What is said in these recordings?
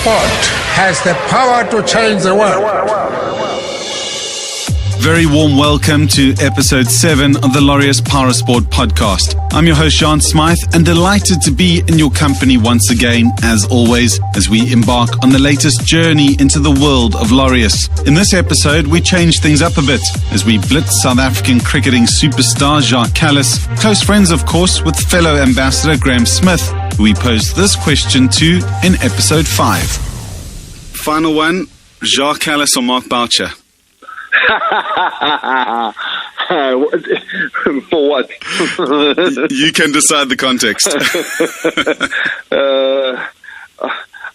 sport has the power to change the world. Very warm welcome to episode 7 of the Laureus Parasport podcast. I'm your host, Jean Smyth, and delighted to be in your company once again, as always, as we embark on the latest journey into the world of Laureus. In this episode, we change things up a bit as we blitz South African cricketing superstar Jacques Kallis, close friends, of course, with fellow ambassador Jean Smyth, who we posed this question to in episode 5. Final one, Jacques Kallis or Mark Boucher? For what? You can decide the context.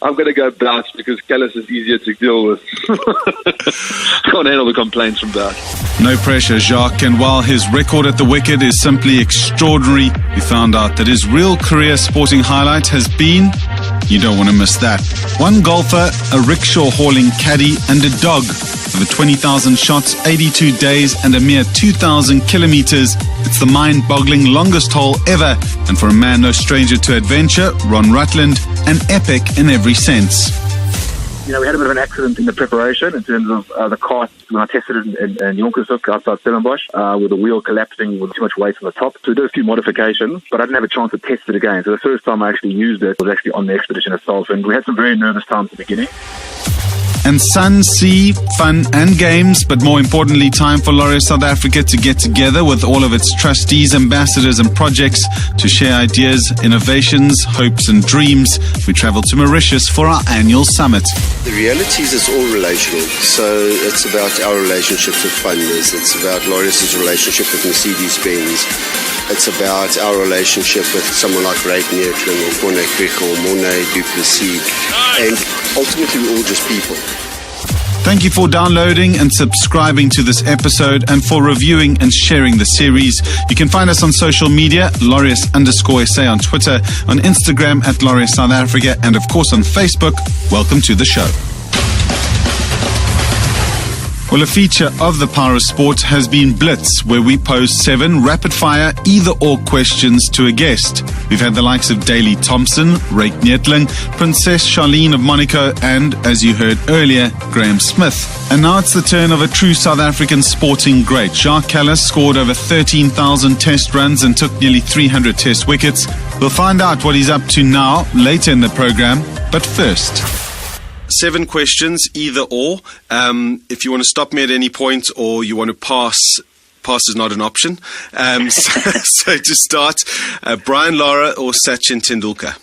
I'm going to go Bouch because Kallis is easier to deal with. Can't handle the complaints from Bouch. No pressure, Jacques, and while his record at the wicket is simply extraordinary, we found out that his real career sporting highlight has been, you don't want to miss that, one golfer, a rickshaw hauling caddy, and a dog. Over 20,000 shots, 82 days, and a mere 2,000 kilometers. It's the mind-boggling longest haul ever, and for a man no stranger to adventure, Ron Rutland, an epic in every sense. You know, we had a bit of an accident in the preparation in terms of the cart when I tested it in Jonkershoek outside Stellenbosch with the wheel collapsing with too much weight on the top. So we did a few modifications, but I didn't have a chance to test it again. So the first time I actually used it was actually on the expedition itself, and we had some very nervous times at the beginning. And sun, sea, fun and games, but more importantly, time for Laureus South Africa to get together with all of its trustees, ambassadors and projects to share ideas, innovations, hopes and dreams. We travel to Mauritius for our annual summit. The reality is it's all relational. So it's about our relationships with funders. It's about Laureus's relationship with Mercedes-Benz. It's about our relationship with someone like Ron Rutland or Corne Crick or Morne Duplessis. And ultimately, we're all just people. Thank you for downloading and subscribing to this episode and for reviewing and sharing the series. You can find us on social media, Laureus_SA on Twitter, on Instagram at Laureus South Africa, and of course on Facebook. Welcome to the show. Well, a feature of the Parasport has been Blitz, where we pose 7 rapid-fire either-or questions to a guest. We've had the likes of Daley Thompson, Jean Princess Charlene of Monaco, and, as you heard earlier, Jean Smyth. And now it's the turn of a true South African sporting great. Jacques Kallis scored over 13,000 test runs and took nearly 300 test wickets. We'll find out what he's up to now, later in the program. But first, 7 questions, either or. If you want to stop me at any point or you want to pass is not an option. So to start, Brian Lara or Sachin Tendulkar?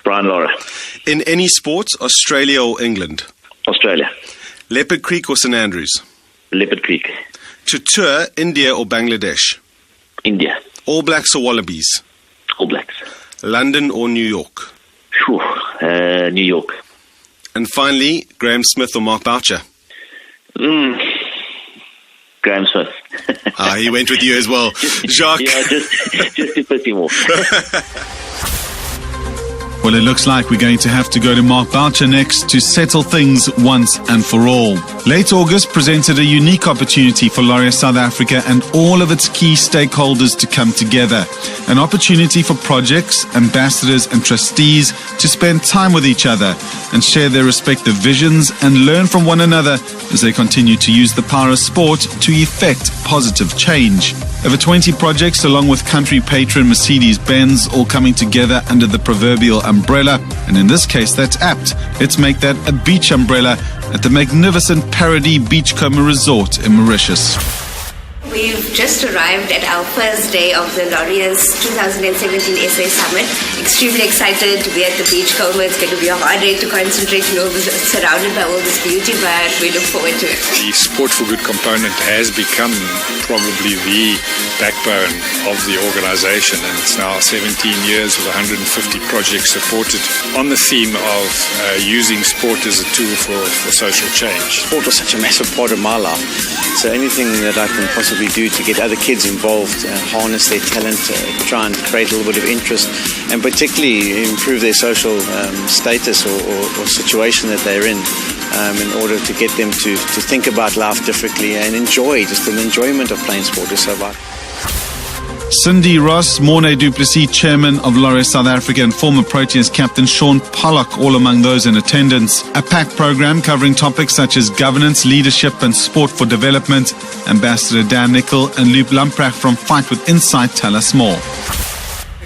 Brian Lara. In any sport, Australia or England? Australia. Leopard Creek or St Andrews? Leopard Creek. To tour, India or Bangladesh? India. All Blacks or Wallabies? All Blacks. London or New York? New York. And finally, Jean Smyth or Mark Boucher? Jean Smyth. He went with you as well. Jacques. Yeah, just to piss him off. Well, it looks like we're going to have to go to Mark Boucher next to settle things once and for all. Late August presented a unique opportunity for Laureus South Africa and all of its key stakeholders to come together. An opportunity for projects, ambassadors and trustees to spend time with each other and share their respective visions and learn from one another as they continue to use the power of sport to effect positive change. Over 20 projects along with country patron Mercedes-Benz all coming together under the proverbial umbrella, and in this case that's apt. Let's make that a beach umbrella at the magnificent Paradis Beachcomber Resort in Mauritius. We've just arrived at our first day of the Laureus 2017 SA Summit. Extremely excited to be at the Beachcomber. It's going to be a hard day to concentrate, surrounded by all this beauty, but we look forward to it. The Sport for Good component has become probably the backbone of the organization, and it's now 17 years with 150 projects supported on the theme of using sport as a tool for social change. Sport was such a massive part of my life, so anything that I can possibly do to get other kids involved, harness their talent, try and create a little bit of interest, and particularly improve their social status or situation that they're in order to get them to think about life differently and enjoy, just an enjoyment of playing sport is so vital. Cindy Ross, Mornay du Plessis, chairman of Laureus South Africa, and former Proteas captain Sean Pollock, all among those in attendance. A packed program covering topics such as governance, leadership and sport for development. Ambassador Dan Nicol and Luke Lamprecht from Fight with Insight tell us more.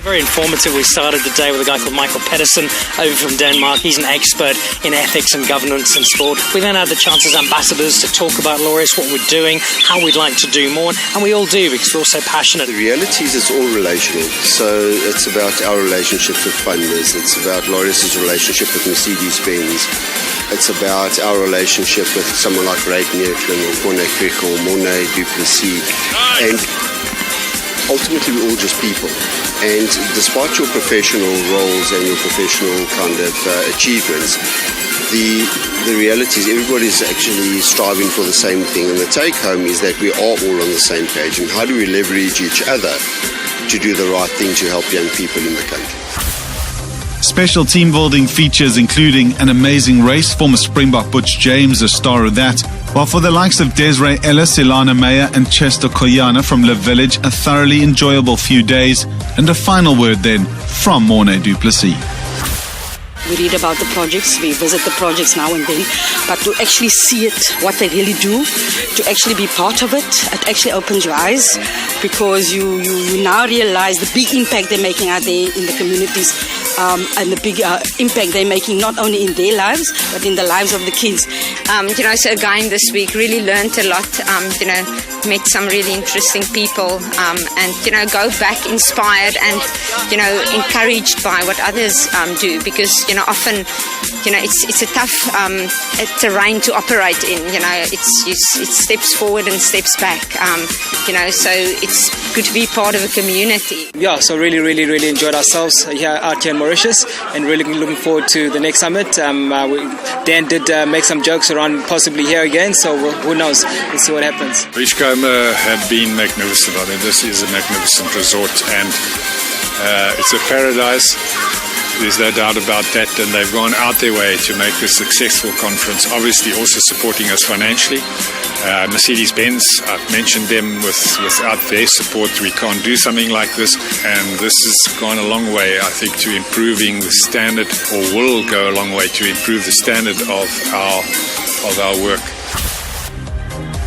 Very informative. We started the day with a guy called Michael Pedersen over from Denmark. He's an expert in ethics and governance in sport. We then had the chance as ambassadors to talk about Laureus, what we're doing, how we'd like to do more, and we all do because we're all so passionate. The reality is it's all relational. So it's about our relationship with funders. It's about Laureus's relationship with Mercedes-Benz. It's about our relationship with someone like Ron Rutland or Mornay du Plessis. And ultimately, we're all just people. And despite your professional roles and your professional kind of achievements, the reality is everybody's actually striving for the same thing. And the take-home is that we are all on the same page. And how do we leverage each other to do the right thing to help young people in the country? Special team building features including an amazing race. Former Springbok Butch James, a star of that. While for the likes of Desiree Ellis, Ilana Meyer and Chester Koyana from Le Village, a thoroughly enjoyable few days. And a final word then from Mornay du Plessis. We read about the projects, we visit the projects now and then, but to actually see it, what they really do, to actually be part of it, it actually opens your eyes because you now realize the big impact they're making out there in the communities and the big impact they're making not only in their lives, but in the lives of the kids. So again this week really learned a lot, met some really interesting people and, go back inspired and, encouraged by what others do because, often, it's a tough terrain to operate in, it's steps forward and steps back, so it's good to be part of a community. Yeah, so really enjoyed ourselves out here in Mauritius and really looking forward to the next summit. Dan did make some jokes around possibly here again, so who knows, we'll see what happens. Beachcomber have been magnificent. I mean, this is a magnificent resort and it's a paradise. There's no doubt about that, and they've gone out their way to make this a successful conference, obviously also supporting us financially. Mercedes-Benz, I've mentioned them, without their support we can't do something like this, and this has gone a long way, I think, to improving the standard, or will go a long way to improve the standard of our work.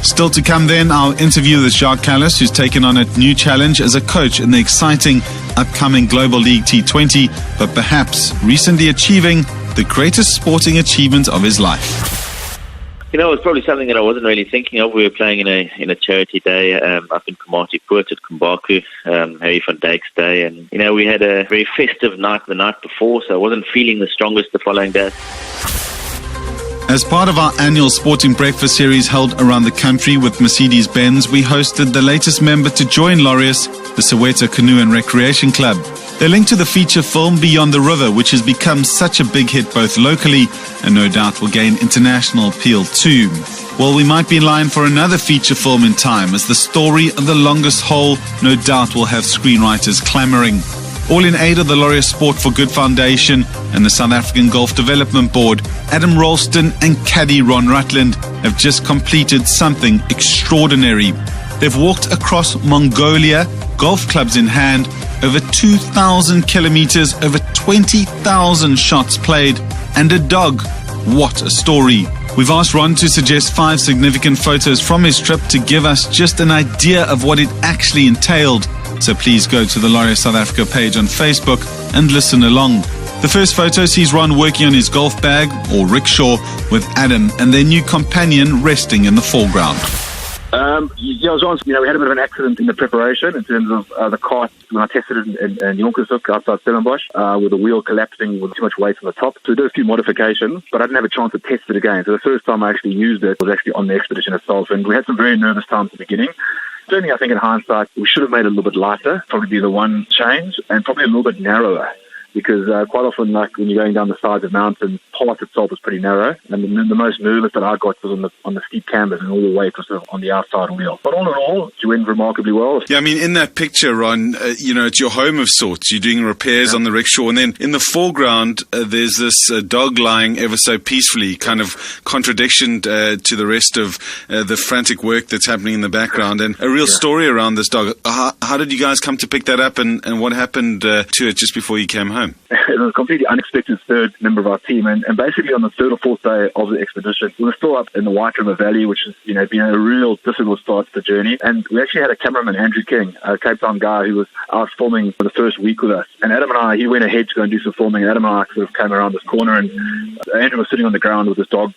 Still to come then, our interview with Jacques Kallis, who's taken on a new challenge as a coach in the exciting upcoming Global League T20, but perhaps recently achieving the greatest sporting achievement of his life. It's probably something that I wasn't really thinking of. We were playing in a charity day up in Komati Poort at Kumbaku, Harry van Dijk's day, and we had a very festive night the night before, so I wasn't feeling the strongest the following day. As part of our annual sporting breakfast series held around the country with Mercedes-Benz, we hosted the latest member to join Laureus, the Soweto Canoe and Recreation Club. They're linked to the feature film Beyond the River, which has become such a big hit both locally and no doubt will gain international appeal too. Well, we might be in line for another feature film in time, as the story of the longest hole no doubt will have screenwriters clamoring. All in aid of the Laureus Sport for Good Foundation and the South African Golf Development Board, Adam Ralston and caddy Ron Rutland have just completed something extraordinary. They've walked across Mongolia, golf clubs in hand, over 2,000 kilometers, over 20,000 shots played, and a dog. What a story. We've asked Ron to suggest 5 significant photos from his trip to give us just an idea of what it actually entailed. So please go to the Laureus South Africa page on Facebook and listen along. The first photo sees Ron working on his golf bag, or rickshaw, with Adam and their new companion resting in the foreground. Jean, we had a bit of an accident in the preparation in terms of the cart when I tested it in Jonkershoek outside Stellenbosch with the wheel collapsing with too much weight on the top. So we did a few modifications, but I didn't have a chance to test it again. So the first time I actually used it was actually on the expedition itself, and we had some very nervous times at the beginning. Certainly, I think in hindsight, we should have made it a little bit lighter, probably be the one change, and probably a little bit narrower. because quite often, like when you're going down the sides of mountains, path itself was pretty narrow, and the most nervous that I got was on the steep canvas, and all the weight was sort of on the outside wheel. But all in all, it went remarkably well. Yeah, I mean, in that picture, Ron, it's your home of sorts. You're doing repairs on the rickshaw, and then in the foreground, there's this dog lying ever so peacefully, kind of contradiction to the rest of the frantic work that's happening in the background, and a real story around this dog. How did you guys come to pick that up, and what happened to it just before you came home? It was a completely unexpected third member of our team, and basically on the third or fourth day of the expedition, we were still up in the White River Valley, which has been a real difficult start to the journey. And we actually had a cameraman, Andrew King, a Cape Town guy, who was out filming for the first week with us. And Adam and I, he went ahead to go and do some filming, and Adam and I sort of came around this corner, and Andrew was sitting on the ground with his dog,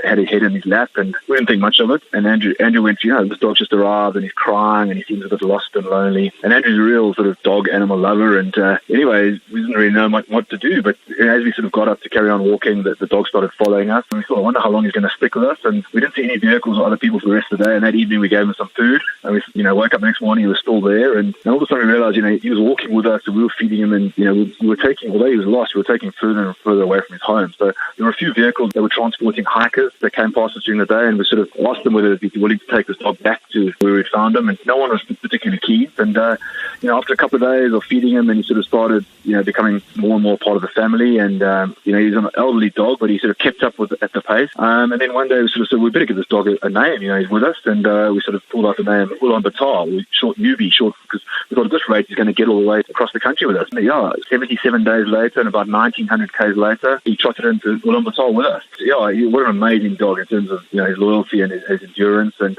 had his head in his lap, and we didn't think much of it. And Andrew went, this dog's just arrived, and he's crying, and he seems a bit lost and lonely. And Andrew's a real sort of dog animal lover, and anyways, we didn't really know what to do. But as we sort of got up to carry on walking, the dog started following us, and we thought, I wonder how long he's going to stick with us. And we didn't see any vehicles or other people for the rest of the day. And that evening, we gave him some food, and we woke up the next morning, he was still there. And all of a sudden, we realized, he was walking with us, and we were feeding him, and we were taking, although he was lost, we were taking further and further away from his home. So there were a few vehicles that were transporting hikers that came past us during the day, and we sort of asked them whether they'd be willing to take this dog back to where we'd found him, and no one was particularly keen. And after a couple of days of feeding him, and he sort of started becoming more and more part of the family, and he's an elderly dog, but he sort of kept up at the pace. And then one day we sort of said, we better give this dog a name. He's with us, and we sort of pulled out the name Ulaanbaatar, short Newbie, because we thought at this rate he's going to get all the way across the country with us. And 77 days later, and about 1,900 k's later, he trotted into Ulaanbaatar with us. What an amazing dog in terms of his loyalty and his endurance, and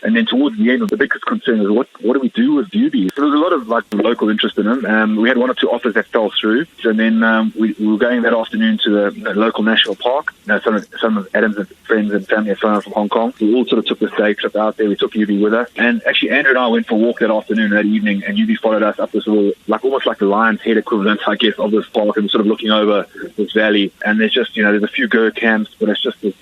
then towards the end, the biggest concern is what do we do with Newbie? So there was a lot of local interest in him. We had one or two offers that fell through, and then we were going that afternoon to the local national park. Some of Adam's friends and family had flown from Hong Kong. We all sort of took this day trip out there. We took Newbie with us, and actually Andrew and I went for a walk that afternoon, that evening, and Newbie followed us up this little, almost like the Lion's Head equivalent, I guess, of this park, and sort of looking over this valley. And there's just there's a few Gur camps, but it's just this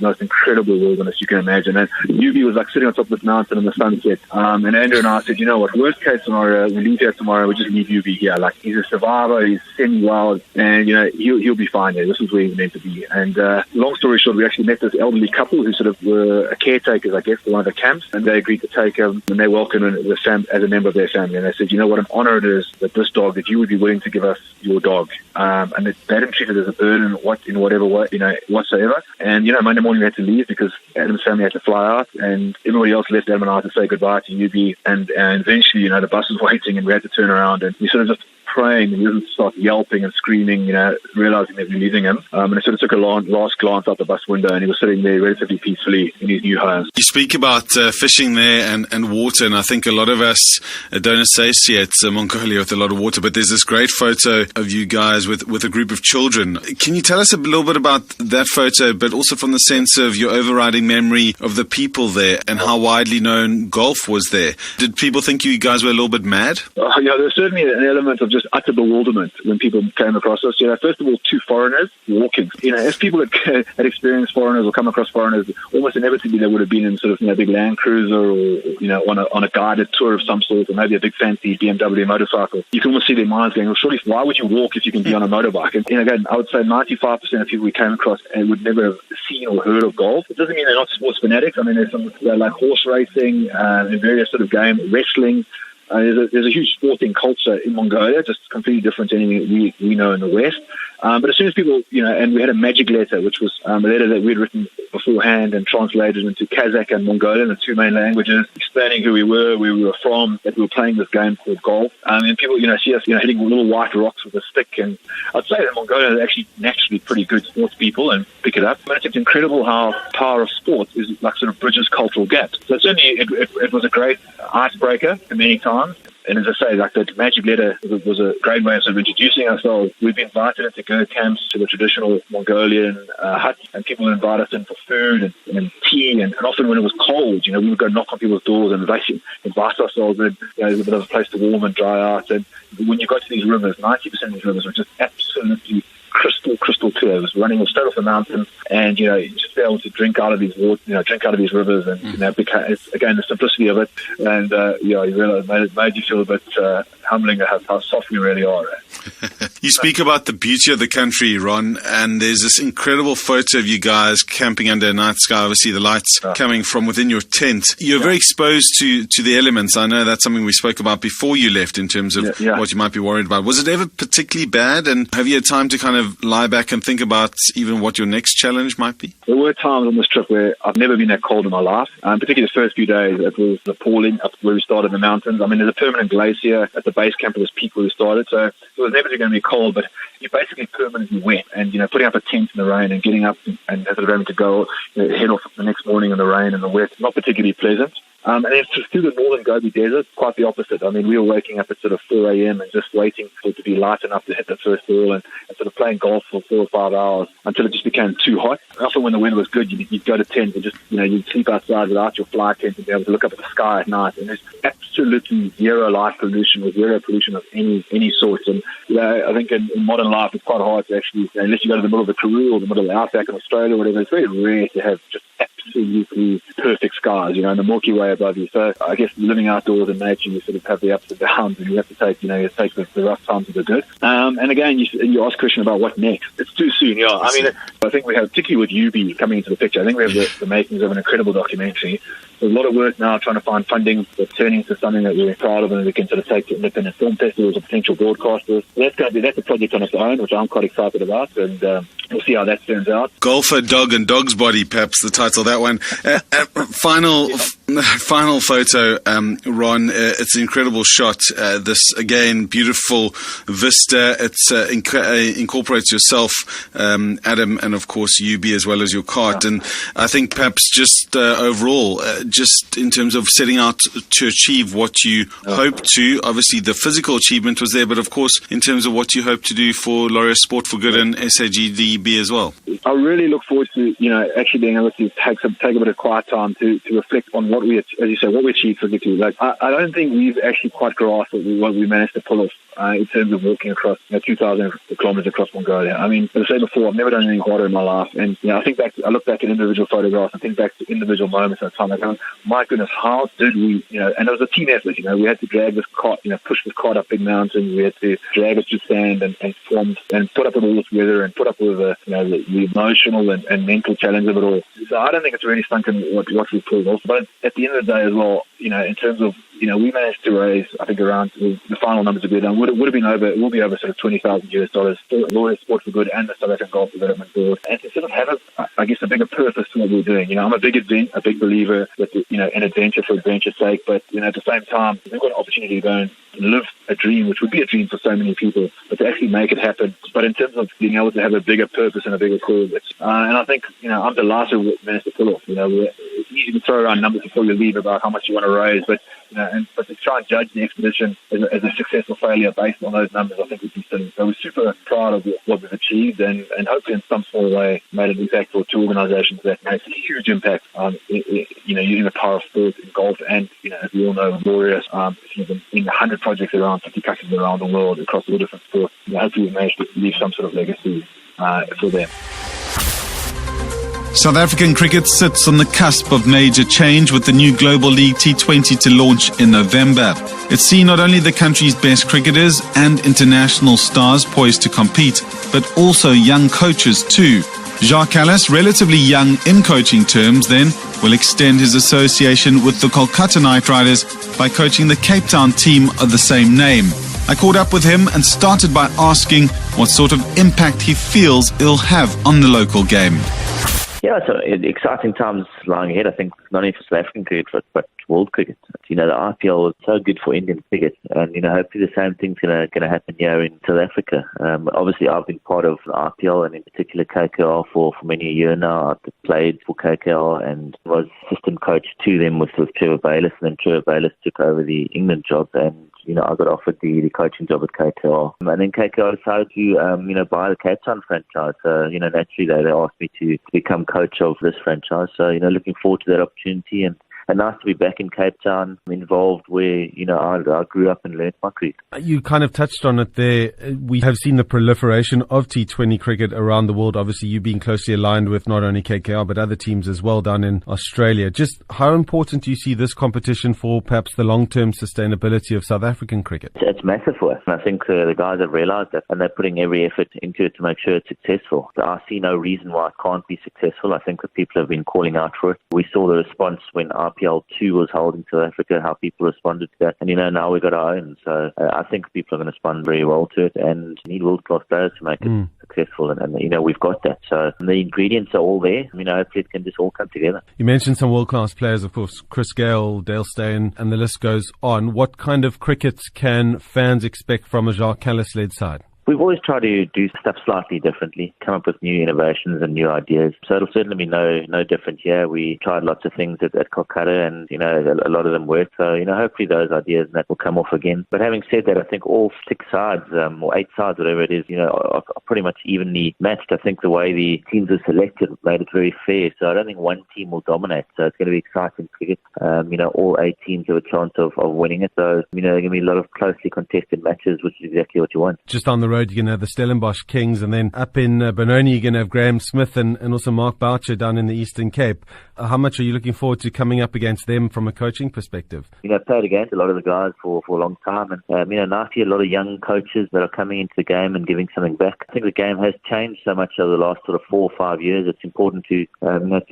most incredible wilderness you can imagine. And Newbie was sitting on top of this mountain in the sunset. And Andrew and I said, worst case scenario, we leave here tomorrow, we just leave Newbie here. He's a survivor, he's semi-wild, and he'll be fine there. This is where he's meant to be. And long story short, we actually met this elderly couple who sort of were caretakers, I guess, for one of the camps, and they agreed to take him, and they welcomed him as a member of their family. And they said, what an honor it is that this dog, that you would be willing to give us your dog, and that they didn't treat it as a burden in whatever way, whatsoever. And Monday morning we had to leave because Adam's family had to fly out, and everybody else left Adam and I to say goodbye to Newbie, and eventually the bus was waiting, and we had to turn around, and we sort of just praying, and he doesn't start yelping and screaming, realizing that we're leaving him. And I sort of took a last glance out the bus window, and he was sitting there relatively peacefully in his new home. You speak about fishing there and water, and I think a lot of us don't associate Mongolia with a lot of water, but there's this great photo of you guys with a group of children. Can you tell us a little bit about that photo, but also from the sense of your overriding memory of the people there and how widely known golf was there? Did people think you guys were a little bit mad? There's certainly an element of just utter bewilderment when people came across us. First of all, two foreigners walking. As people had experienced foreigners or come across foreigners, almost inevitably they would have been in sort of big Land Cruiser or on a guided tour of some sort, or maybe a big fancy BMW motorcycle. You can almost see their minds going, well, surely why would you walk if you can be on a motorbike? And again, I would say 95% of people we came across would never have seen or heard of golf. It doesn't mean they're not sports fanatics. I mean, there's some like horse racing and various sort of game, wrestling. There's a huge sporting culture in Mongolia, just completely different to anything we know in the West. But as soon as people, and we had a magic letter, which was a letter that we'd written beforehand and translated into Kazakh and Mongolian, the two main languages, explaining who we were from, that we were playing this game called golf. And people, see us, hitting little white rocks with a stick. And I'd say that Mongolia are actually naturally pretty good sports people and pick it up. But it's incredible how power of sports is sort of bridges cultural gaps. So certainly it was a great icebreaker many times. And as I say, the magic letter was a great way of sort of introducing ourselves. We've been invited into Gur camps, to the traditional Mongolian hut, and people would invite us in for food and tea. And often when it was cold, we would go knock on people's doors and invite ourselves in. There's a bit of a place to warm and dry out. And when you go to these rivers, 90% of these rivers are just absolutely crystal clear. It was running straight off the mountain, and you just be able to drink out of these drink out of these rivers, and it's, again, the simplicity of it, and you realize it made you feel a bit humbling at how soft we really are. You speak about the beauty of the country, Ron, and there's this incredible photo of you guys camping under a night sky, obviously the lights coming from within your tent. You're very exposed to the elements. I know that's something we spoke about before you left in terms of what you might be worried about. Was it ever particularly bad, and have you had time to kind of lie back and think about even what your next challenge might be? There were times on this trip where I've never been that cold in my life, particularly the first few days. It was appalling up where we started in the mountains. I mean, there's a permanent glacier at the base camp of this peak where we started, so it was never going to be cold, but you're basically permanently wet, and putting up a tent in the rain and getting up and having to go head off the next morning in the rain and the wet, not particularly pleasant. And then through the northern Gobi Desert, quite the opposite. I mean, we were waking up at sort of 4 a.m. and just waiting for it to be light enough to hit the first ball and sort of playing golf for 4 or 5 hours until it just became too hot. Often when the weather was good, you'd go to tent and just, you'd sleep outside without your fly tent and be able to look up at the sky at night. And there's absolutely zero light pollution or zero pollution of any sort. And, I think in modern life, it's quite hard to actually, unless you go to the middle of the Karoo or the middle of the outback in Australia or whatever, it's very rare to have just absolutely perfect skies, and the Milky Way above you. So I guess living outdoors in nature, you sort of have the ups and downs, and you have to take, you take the rough times with the good. And again, you asked a question about what next. It's too soon, yeah. I mean, I think we have, particularly with UB coming into the picture, I think we have the makings of an incredible documentary. There's a lot of work now trying to find funding that's turning into something that we're proud of and we can sort of take to independent film festivals or potential broadcasters. That's a project on its own, which I'm quite excited about, and we'll see how that turns out. Golfer, Dog and Dog's Body, perhaps the title of that one. Final photo, Ron. It's an incredible shot. This, again, beautiful vista. It incorporates yourself, Adam, and of course UB as well as your cart. And I think perhaps just overall, just in terms of setting out to achieve what you hope to, obviously the physical achievement was there, but of course in terms of what you hope to do for Laureus Sport for Good and SAGDB as well. I really look forward to, actually being able to take a bit of quiet time to reflect on what we, as you say, what we achieved physically. Like, I don't think we've actually quite grasped what we managed to pull off in terms of walking across 2,000 kilometers across Mongolia. I mean, as I said before, I've never done anything harder in my life, and I look back at individual photographs, I think back to individual moments at the time. I go, my goodness, how did we? And it was a team effort. We had to drag this cart, push this cart up big mountains. We had to drag it through sand and swamps and put up with all this weather and put up with the emotional and mental challenge of it all. So I don't think it's really sunk in what we pulled off. But at the end of the day as well, in terms of, we managed to raise, I think, around the final numbers that we done would have been over. It will be over sort of $20,000 for Laureus Sport for Good and the South African Golf Development Board, and to sort of have a bigger purpose to what we're doing. I'm a big believer that an adventure for adventure's sake, but at the same time, we've got an opportunity to go and live a dream, which would be a dream for so many people, but to actually make it happen. But in terms of being able to have a bigger purpose and a bigger cause, and I think I'm delighted with what we managed to pull off. It's easy to throw around numbers before you leave about how much you want to raise, but but to try and judge the expedition as a successful failure based on those numbers, I think would be silly. So we're super proud of what we've achieved, and hopefully in some small way made an impact for two organisations that makes a huge impact on using the power of sport in golf, and as we all know, Laureus in 100 projects around 50 countries around the world across all different sports. Hopefully we've managed to leave some sort of legacy for them. South African cricket sits on the cusp of major change with the new Global League T20 to launch in November. It's seen not only the country's best cricketers and international stars poised to compete, but also young coaches too. Jacques Kallis, relatively young in coaching terms then, will extend his association with the Kolkata Knight Riders by coaching the Cape Town team of the same name. I caught up with him and started by asking what sort of impact he feels it'll have on the local game. Yeah, so exciting times lying ahead, I think, not only for South African cricket, but world cricket. The IPL was so good for Indian cricket, and, hopefully the same thing's going to happen here in South Africa. Obviously, I've been part of the IPL, and in particular KKR for many a year now. I've played for KKR and was assistant coach to them with Trevor Bayliss, and then Trevor Bayliss took over the England job, and I got offered the coaching job at KKR. And then KKR decided to, buy the Cape Town franchise. So, naturally, they asked me to become coach of this franchise. So, looking forward to that opportunity. And nice to be back in Cape Town, involved where, I grew up and learned my cricket. You kind of touched on it there. We have seen the proliferation of T20 cricket around the world. Obviously, you being closely aligned with not only KKR, but other teams as well down in Australia. Just how important do you see this competition for perhaps the long-term sustainability of South African cricket? It's massive for us. And I think the guys have realised that, and they're putting every effort into it to make sure it's successful. So I see no reason why it can't be successful. I think that people have been calling out for it. We saw the response when IPL 2 was held in South Africa, how people responded to that. And, now we've got our own. So I think people are going to respond very well to it, and need world-class players to make it successful. And we've got that. So the ingredients are all there. Hopefully it can just all come together. You mentioned some world-class players, of course, Chris Gayle, Dale Steyn, and the list goes on. What kind of cricket can fans expect from a Jacques Kallis-led side? We've always tried to do stuff slightly differently, come up with new innovations and new ideas. So it'll certainly be no different here. We tried lots of things at Kolkata, and a lot of them worked. So hopefully those ideas and that will come off again. But having said that, I think all 6 sides or 8 sides, whatever it is, are pretty much evenly matched. I think the way the teams are selected made it very fair. So I don't think one team will dominate. So it's going to be exciting cricket. All 8 teams have a chance of winning it. So there are going to be a lot of closely contested matches, which is exactly what you want. Just on the road, you're going to have the Stellenbosch Kings, and then up in Benoni, you're going to have Jean Smyth and also Mark Boucher down in the Eastern Cape. How much are you looking forward to coming up against them from a coaching perspective? Played against a lot of the guys for a long time, and nicely a lot of young coaches that are coming into the game and giving something back. I think the game has changed so much over the last sort of 4 or 5 years. It's important to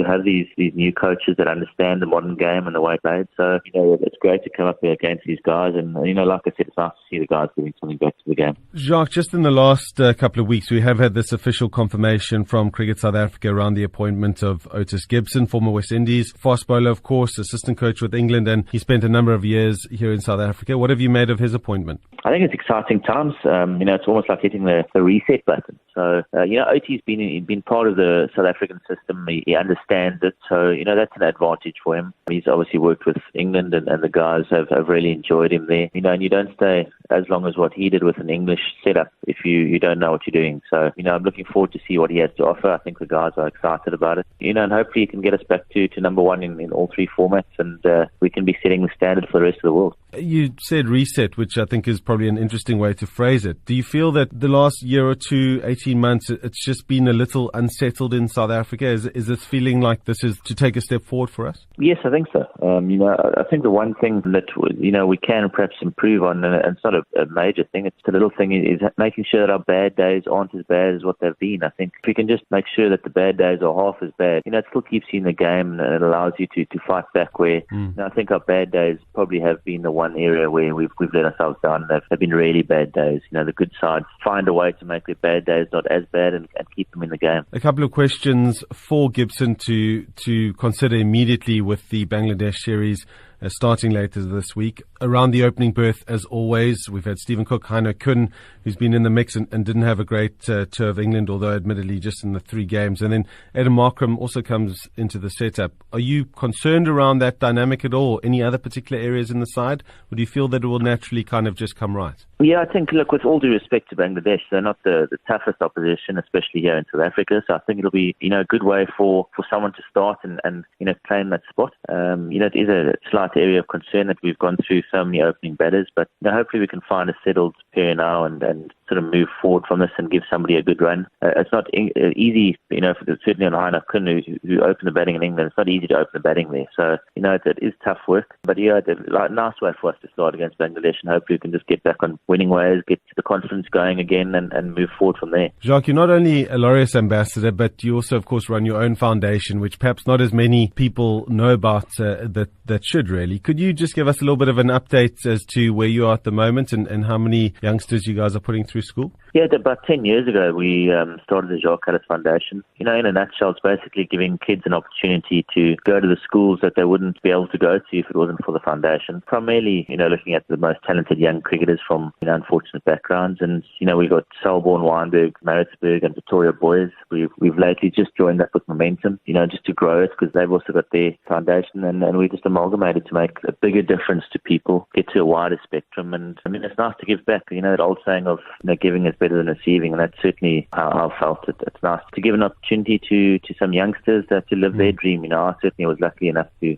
have these new coaches that understand the modern game and the way it's played. So it's great to come up against these guys, and like I said, it's nice to see the guys giving something back to the game. Jacques, just in the last couple of weeks, we have had this official confirmation from Cricket South Africa around the appointment of Otis Gibson, former West Indies fast bowler, of course, assistant coach with England, and he spent a number of years here in South Africa. What have you made of his appointment? I think it's exciting times. It's almost like hitting the reset button. So, Otis been part of the South African system. He understands it. So, that's an advantage for him. He's obviously worked with England, and the guys have really enjoyed him there. And you don't stay as long as what he did with an English setup if you don't know what you're doing. So, I'm looking forward to see what he has to offer. I think the guys are excited about it. And hopefully he can get us back to number one in all 3 formats, and we can be setting the standard for the rest of the world. You said reset, which I think is probably an interesting way to phrase it. Do you feel that the last year or two, 18 months, it's just been a little unsettled in South Africa? Is this feeling like this is to take a step forward for us? Yes, I think so. I think the one thing that, we can perhaps improve on, and it's not a major thing, it's a little thing, is making sure that our bad days aren't as bad as what they've been. I think if we can just make sure that the bad days are half as bad, it still keeps you in the game, and it allows you to fight back where, I think our bad days probably have been the one area where we've let ourselves down. They've been really bad days. The good sides find a way to make their bad days not as bad and keep them in the game. A couple of questions for Gibson to consider immediately with the Bangladesh series starting later this week. Around the opening berth, as always, we've had Stephen Cook, Heino Kun, who's been in the mix and didn't have a great tour of England, although admittedly just in the 3 games. And then Adam Markram also comes into the setup. Are you concerned around that dynamic at all? Any other particular areas in the side? Or do you feel that it will naturally kind of just come right? Yeah, I think, look, with all due respect to Bangladesh, they're not the toughest opposition, especially here in South Africa. So I think it'll be, a good way for someone to start and claim that spot. It is a slight area of concern that we've gone through so many opening batters, but hopefully we can find a settled pair now and sort of move forward from this and give somebody a good run. It's not easy, certainly on Heino Kun, who opened the batting in England. It's not easy to open the batting there. So, it is tough work. But it's a nice way for us to start against Bangladesh, and hopefully we can just get back on winning ways, get the confidence going again and move forward from there. Jacques, you're not only a Laureus ambassador, but you also, of course, run your own foundation, which perhaps not as many people know about that should really. Could you just give us a little bit of an update as to where you are at the moment and how many youngsters you guys are putting through school? Yeah, about 10 years ago, we started the Jacques Kallis Foundation. In a nutshell, it's basically giving kids an opportunity to go to the schools that they wouldn't be able to go to if it wasn't for the foundation. Primarily, looking at the most talented young cricketers from unfortunate backgrounds. And, we've got Selborne, Wynberg, Maritzburg and Pretoria boys. We've lately just joined up with Momentum, just to grow it, because they've also got their foundation, and we just amalgamated to make a bigger difference to people, get to a wider spectrum. And, it's nice to give back. That old saying of, giving is better than receiving, and that's certainly how I felt it. It's nice to give an opportunity to some youngsters to live their dream. I certainly was lucky enough to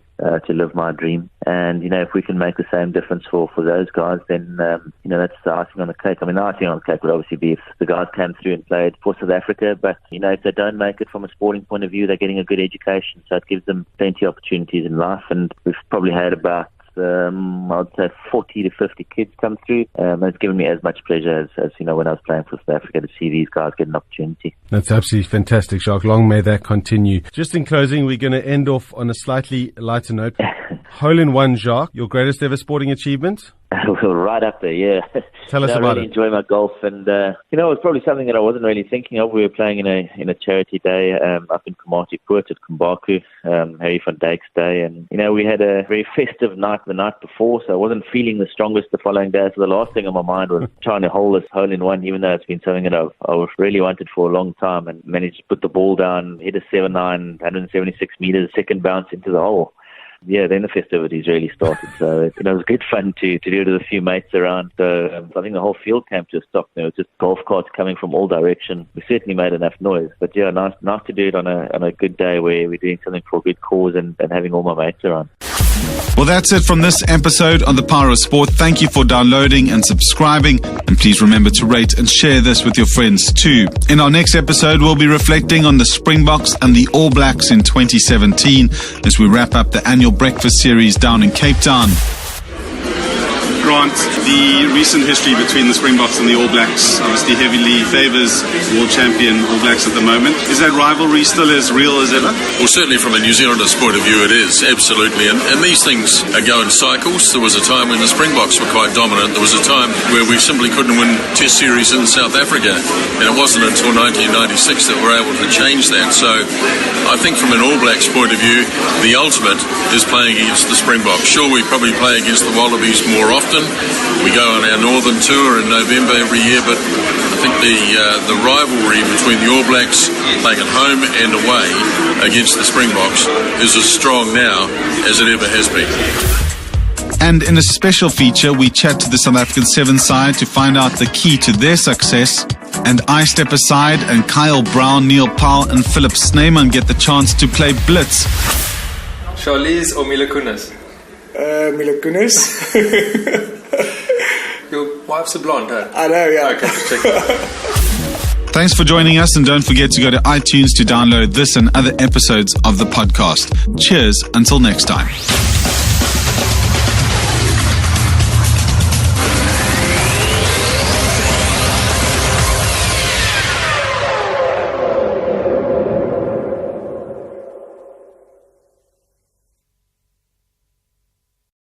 live my dream, and if we can make the same difference for those guys, then that's the icing on the cake. I mean, the icing on the cake would obviously be if the guys came through and played for South Africa, but if they don't make it from a sporting point of view, they're getting a good education, so it gives them plenty of opportunities in life. And we've probably had about I'd say 40 to 50 kids come through. It's given me as much pleasure as when I was playing for South Africa to see these guys get an opportunity. That's absolutely fantastic, Jacques. Long may that continue. Just in closing, we're going to end off on a slightly lighter note. Hole-in-one, Jacques, your greatest ever sporting achievement? Right up there, yeah. Tell us about it. I really enjoy my golf, and it was probably something that I wasn't really thinking of. We were playing in a charity day up in Komatipoort at Kumbaku, Harry van Dijk's day, and we had a very festive night the night before, so I wasn't feeling the strongest the following day. So the last thing on my mind was trying to hold this hole-in-one, even though it's been something that I've really wanted for a long time, and managed to put the ball down, hit a 7-9, 176 meters, second bounce into the hole. Yeah, then the festivities really started. So it was good fun to do it with a few mates around. So I think the whole field came to a stop. It was just golf carts coming from all directions. We certainly made enough noise. But yeah, nice to do it on a good day where we're doing something for a good cause and having all my mates around. Well, that's it from this episode on The Power of Sport. Thank you for downloading and subscribing. And please remember to rate and share this with your friends too. In our next episode, we'll be reflecting on the Springboks and the All Blacks in 2017 as we wrap up the annual breakfast series down in Cape Town. Grant, the recent history between the Springboks and the All Blacks obviously heavily favours world champion All Blacks at the moment. Is that rivalry still as real as ever? Well, certainly from a New Zealander's point of view it is, absolutely. And these things go in cycles. There was a time when the Springboks were quite dominant. There was a time where we simply couldn't win Test series in South Africa. And it wasn't until 1996 that we were able to change that. So I think from an All Blacks point of view, the ultimate is playing against the Springboks. Sure, we probably play against the Wallabies more often. We go on our northern tour in November every year, but I think the rivalry between the All Blacks playing at home and away against the Springboks is as strong now as it ever has been. And in a special feature, we chat to the South African Seven side to find out the key to their success. And I step aside and Kyle Brown, Neil Powell and Philip Snyman get the chance to play Blitz. Charlize or Mila Kunis? Mila Kunis. Your wife's a blonde, huh? I know, yeah. Okay, check it out. Thanks for joining us, and don't forget to go to iTunes to download this and other episodes of the podcast. Cheers, until next time.